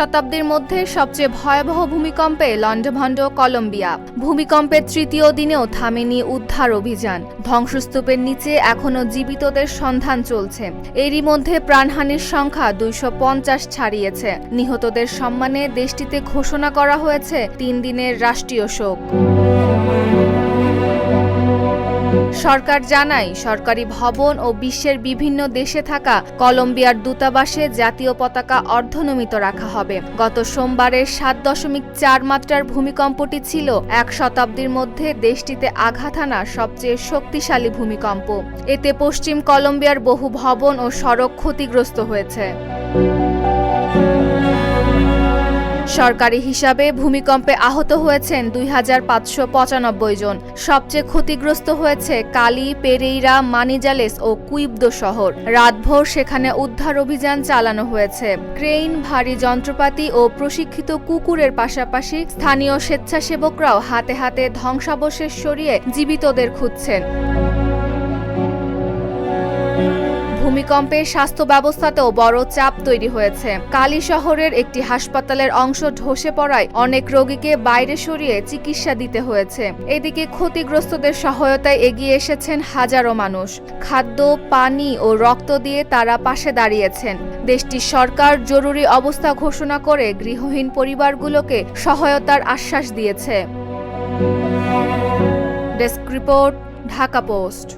শতাব্দীর মধ্যে সবচেয়ে ভয়াবহ ভূমিকম্পে লণ্ডভণ্ড কলম্বিয়া। ভূমিকম্পের তৃতীয় দিনেও থামেনি উদ্ধার অভিযান। ধ্বংসস্তূপের নিচে এখনও জীবিতদের সন্ধান চলছে। এরই মধ্যে প্রাণহানির সংখ্যা 250 ছাড়িয়েছে। নিহতদের সম্মানে দেশটিতে ঘোষণা করা হয়েছে 3 দিনের রাষ্ট্রীয় শোক। সরকার জানায়, সরকারি ভবন ও বিশ্বের বিভিন্ন দেশে থাকা কলম্বিয়ার দূতাবাসে জাতীয় পতাকা অর্ধনমিত রাখা হবে। গত সোমবারের 7.4 মাত্রার ভূমিকম্পটি ছিল 1 শতাব্দীর মধ্যে দেশটিতে আঘাত হানা সবচেয়ে শক্তিশালী ভূমিকম্প। এতে পশ্চিম কলম্বিয়ার বহু ভবন ও সড়ক ক্ষতিগ্রস্ত হয়েছে। সরকারি হিসাবে ভূমিকম্পে আহত হয়েছেন 2595 জন। সবচেয়ে ক্ষতিগ্রস্ত হয়েছে কালি, পেরেইরা, মানিজালেস ও কুইবদো শহর। রাতভর সেখানে উদ্ধার অভিযান চালানো হয়েছে। ক্রেন, ভারী যন্ত্রপাতি ও প্রশিক্ষিত কুকুরের পাশাপাশি স্থানীয় স্বেচ্ছাসেবকরাও হাতে হাতে ধ্বংসাবশেষ সরিয়ে জীবিতদের খুঁজছেন। ভূমিকম্পে স্বাস্থ্য ব্যবস্থাতেও বড় চাপ তৈরি হয়েছে। কালি শহরের একটি হাসপাতালের অংশ ধসে পড়ায় অনেক রোগীকে বাইরে সরিয়ে চিকিৎসা দিতে হয়েছে। এদিকে ক্ষতিগ্রস্তদের সহায়তায় এগিয়ে এসেছেন হাজারো মানুষ। খাদ্য, পানি ও রক্ত দিয়ে তারা পাশে দাঁড়িয়েছেন। দেশটির সরকার জরুরি অবস্থা ঘোষণা করে গৃহহীন পরিবারগুলোকে সহায়তার আশ্বাস দিয়েছে। Desk report, Dhaka post.